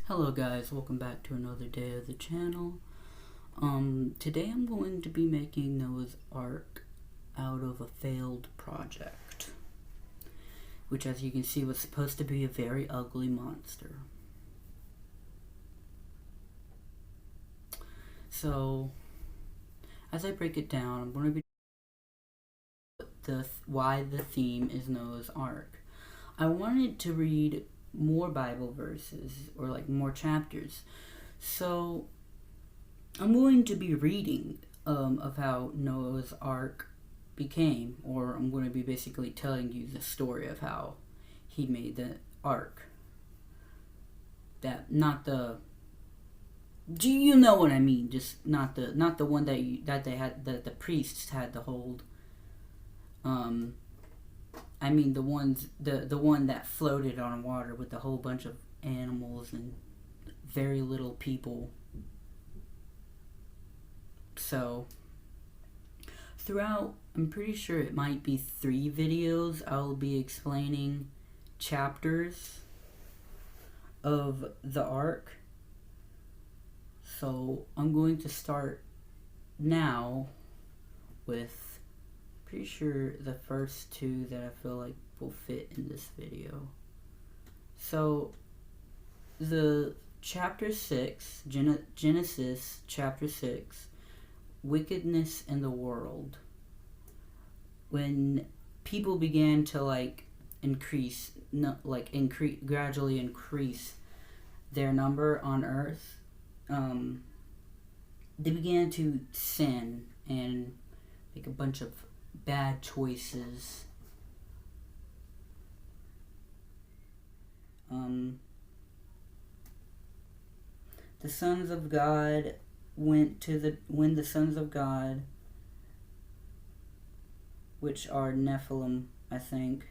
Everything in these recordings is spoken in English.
Hello guys, welcome back to another day of the channel. Today I'm going to be making Noah's Ark out of a failed project, which as you can see was supposed to be a very ugly monster. So, as I break it down, I'm going to be why the theme is Noah's Ark. I wanted to read more Bible verses, or like more chapters, so I'm going to be reading of how Noah's Ark became, or I'm going to be basically telling you the story of how he made the ark. That not the. Do you know what I mean? Just not the one that they had that the priests had to hold. Um, I mean the one that floated on water with a whole bunch of animals and very little people. So throughout, I'm pretty sure it might be 3 videos, I'll be explaining chapters of the ark. So I'm going to start now with pretty sure the first 2 that I feel like will fit in this video. So the chapter 6, Genesis chapter 6, wickedness in the world. When people began to gradually increase their number on earth, they began to sin and make a bunch of bad choices. The sons of God when the sons of God, which are Nephilim, I think,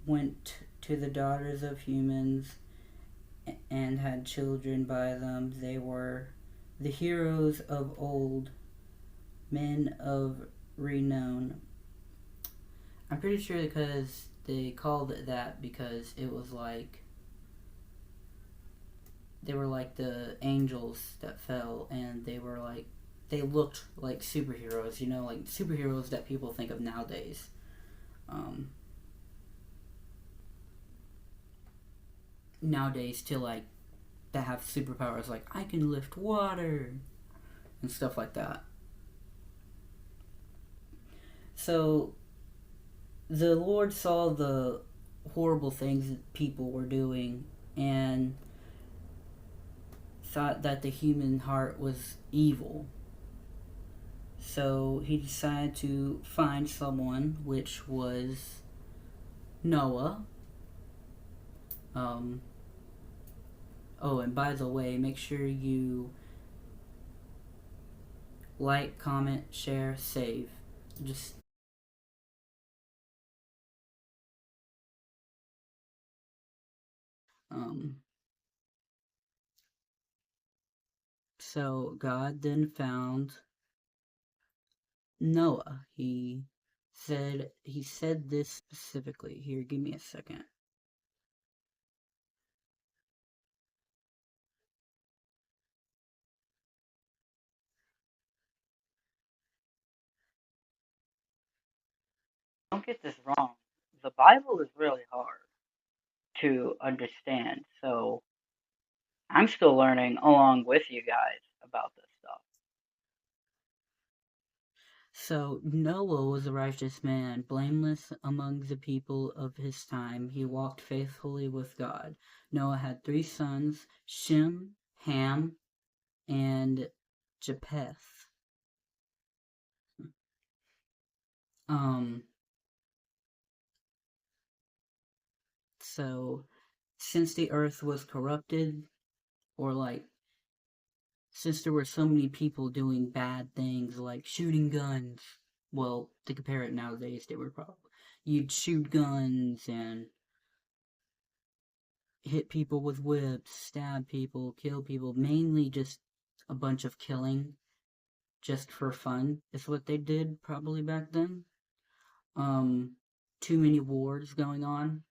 went to the daughters of humans and had children by them. They were the heroes of old, men of renown. I'm pretty sure because they called it that because it was like they were like the angels that fell, and they looked like superheroes, like superheroes that people think of nowadays. Um, Nowadays, to like that have superpowers, like I can lift water and stuff like that. So the Lord saw the horrible things that people were doing and thought that the human heart was evil. So he decided to find someone, which was Noah. Oh, and by the way, make sure you like, comment, share, save. Just um so God then found Noah. He said this specifically. Here, give me a second. Don't get this wrong. The Bible is really hard to understand, so I'm still learning along with you guys about this stuff. So Noah was a righteous man, blameless among the people of his time. He walked faithfully with God. Noah had 3 sons, Shem, Ham, and Japheth. Um, so since the earth was corrupted, or like since there were so many people doing bad things like shooting guns, well, to compare it nowadays, they were probably you'd shoot guns and hit people with whips, stab people, kill people, mainly just a bunch of killing just for fun is what they did probably back then. Um Too many wars going on.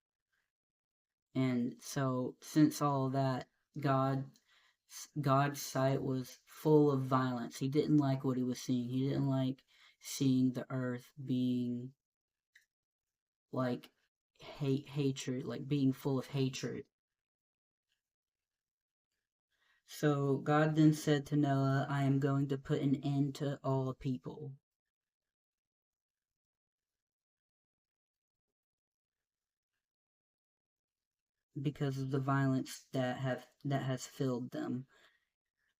And so, since all of that, God's sight was full of violence. He didn't like what he was seeing. He didn't like seeing the earth being like hatred, like being full of hatred. So God then said to Noah, I am going to put an end to all people. Because of the violence that has filled them.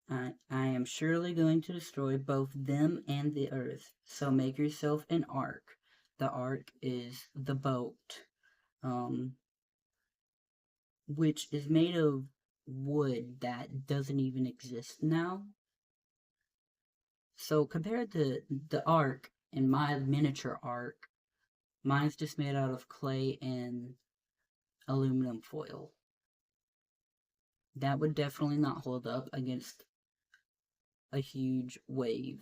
I am surely going to destroy both them and the earth. So make yourself an ark. The ark is the boat, which is made of wood that doesn't even exist now. So compared to the ark and my miniature ark, mine's just made out of clay and aluminum foil. That would definitely not hold up against a huge wave.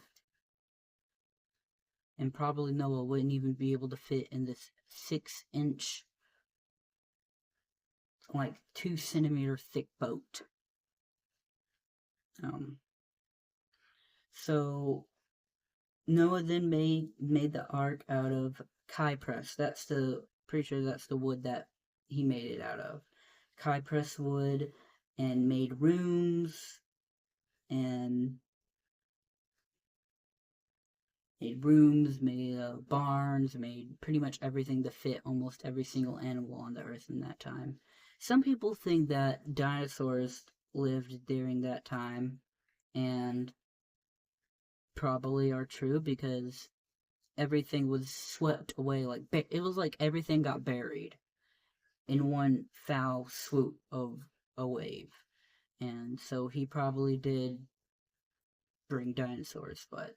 And probably Noah wouldn't even be able to fit in this 6-inch, like 2-centimeter thick boat. So Noah then made the ark out of cypress. Pretty sure that's the wood that he made it out of. Cypress wood, and made rooms and made barns, made pretty much everything to fit almost every single animal on the earth in that time. Some people think that dinosaurs lived during that time, and probably are true because everything was swept away. Like it was like everything got buried in one foul swoop of a wave. And so he probably did bring dinosaurs, but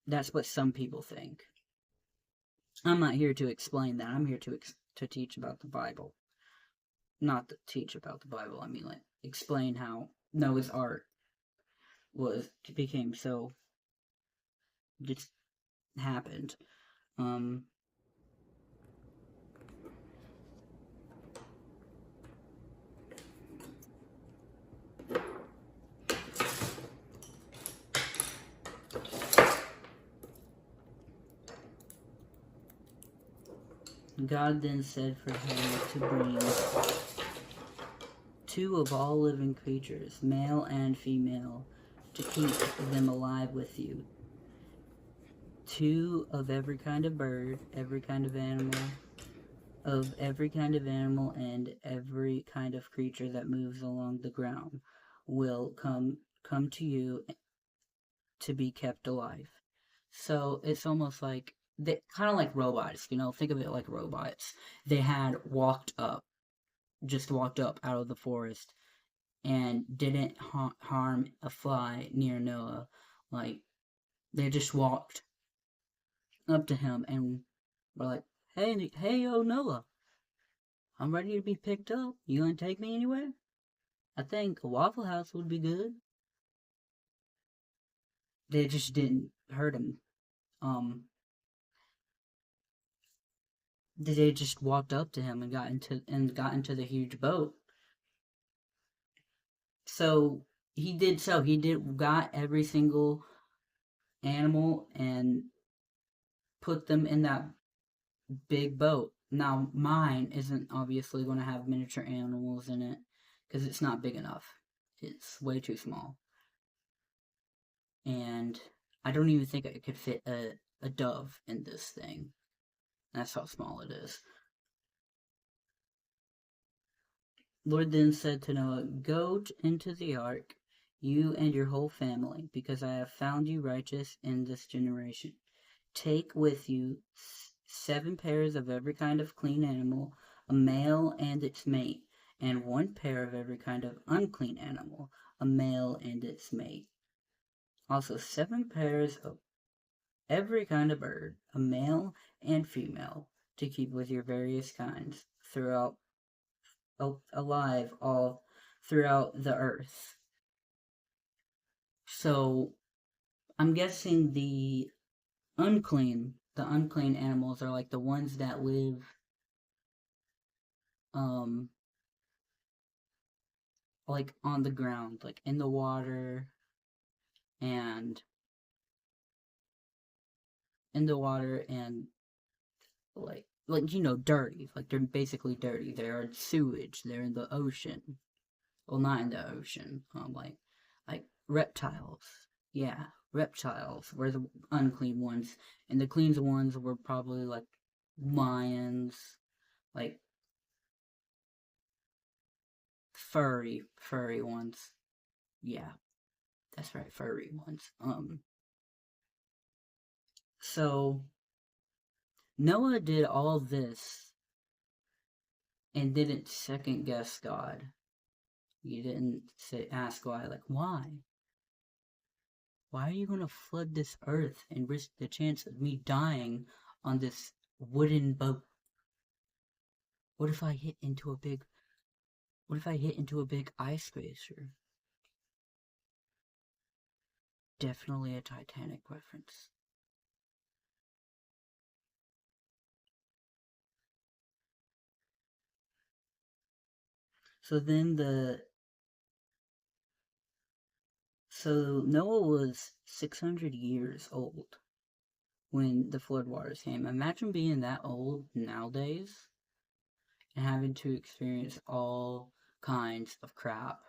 that's what some people think. I'm not here to explain that. I'm here to teach about the Bible. Not to teach about the Bible. I mean, like explain how Noah's Ark became so just happened. God then said for him to bring 2 of all living creatures, male and female, to keep them alive with you. 2 of every kind of bird, every kind of animal, and every kind of creature that moves along the ground will come to you to be kept alive. So it's almost like they kind of like robots, think of it like robots. They had walked up out of the forest and didn't harm a fly near Noah. Like they just walked up to him and were like, hey, yo, Noah, I'm ready to be picked up. You gonna take me anywhere? I think a Waffle House would be good. They just didn't hurt him. They just walked up to him and got into the huge boat. So he got every single animal and put them in that big boat. Now mine isn't obviously going to have miniature animals in it because it's not big enough. It's way too small. And I don't even think I could fit a dove in this thing. That's how small it is. Lord then said to Noah, go into the ark, you and your whole family, because I have found you righteous in this generation. Take with you 7 pairs of every kind of clean animal, a male and its mate, and 1 pair of every kind of unclean animal, a male and its mate. Also 7 pairs of every kind of bird, a male and female, to keep with your various kinds alive all throughout the earth. So I'm guessing the unclean animals are like the ones that live um like on the ground, like in the water, and like dirty. Like they're basically dirty. They're sewage. They're in the ocean. Well, not in the ocean. Like reptiles. Yeah, reptiles were the unclean ones, and the clean ones were probably like lions, like furry ones. Yeah, that's right, furry ones. So Noah did all this and didn't second guess God. He didn't ask why, like, why? Why are you going to flood this earth and risk the chance of me dying on this wooden boat? What if I hit into a big ice glacier? Definitely a Titanic reference. So then Noah was 600 years old when the flood waters came. Imagine being that old nowadays and having to experience all kinds of crap.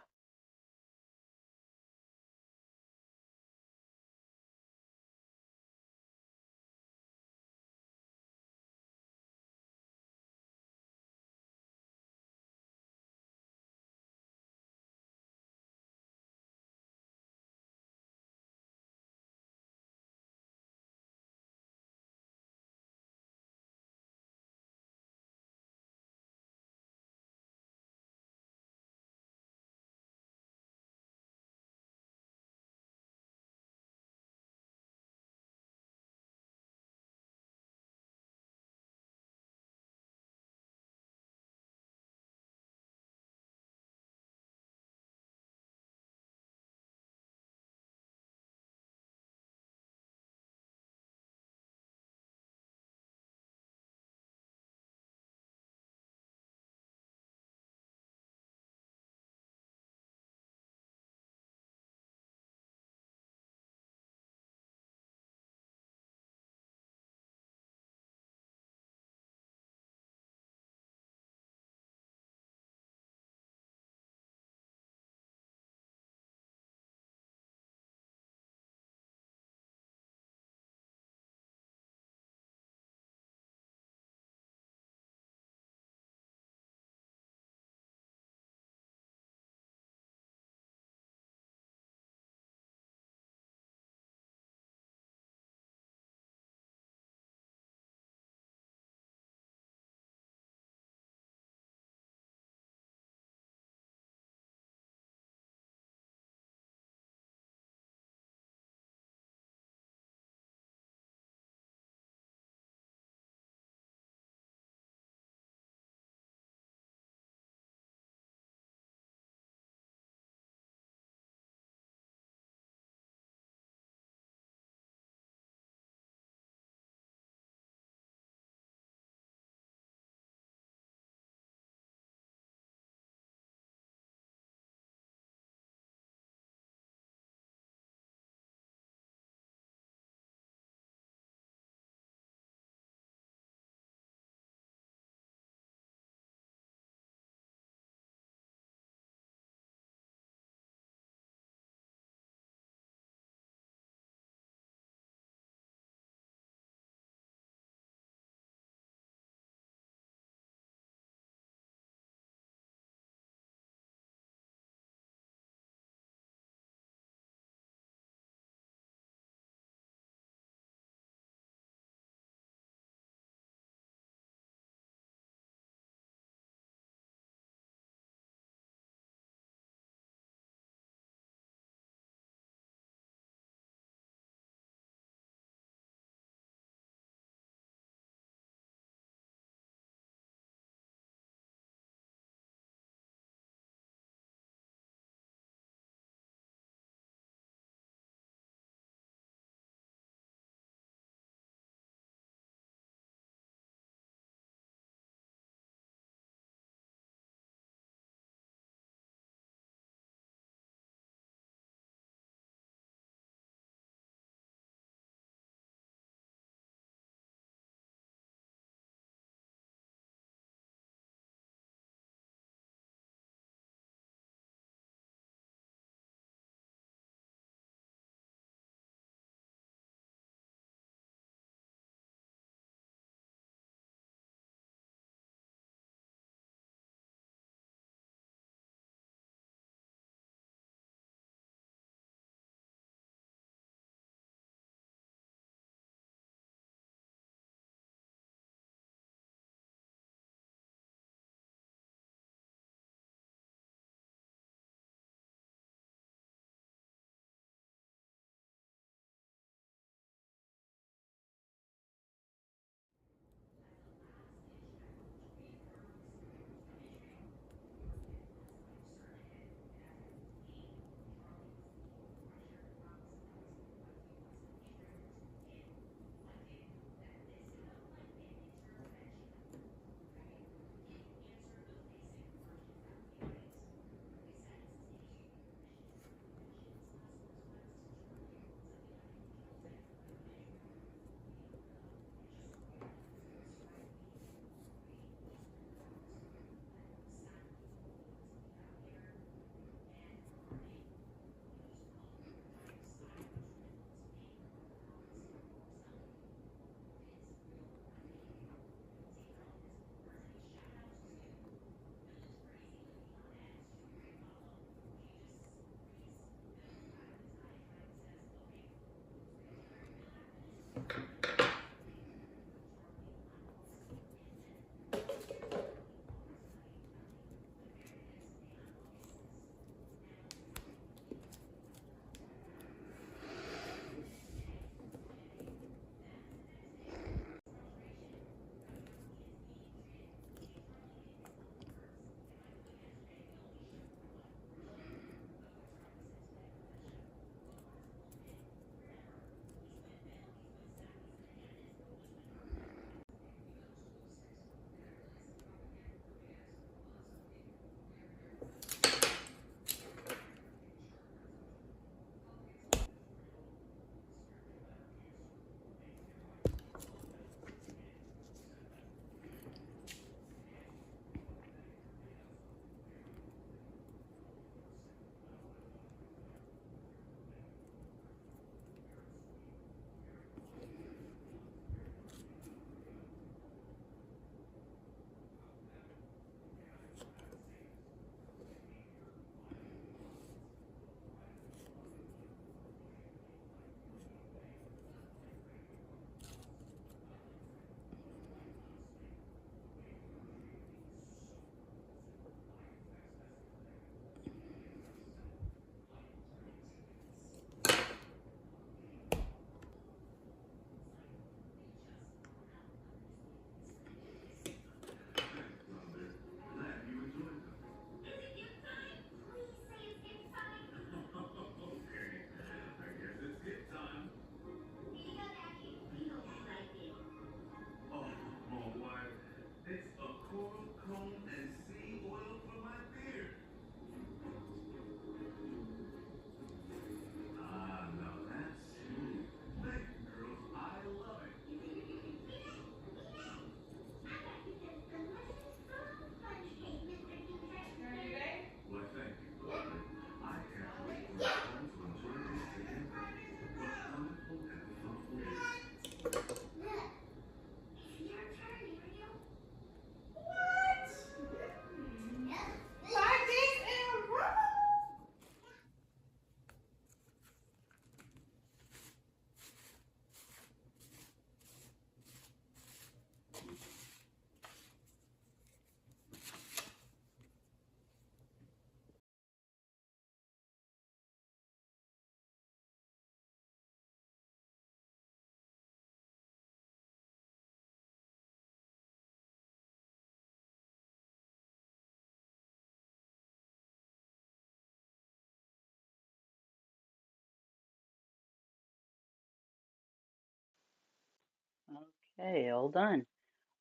Okay, all done.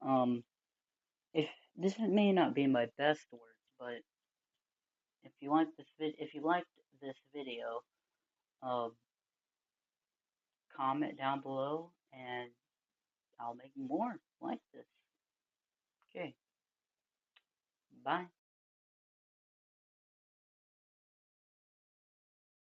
Um, if this may not be my best work, but if you liked this video, um, comment down below and I'll make more like this. Okay, bye.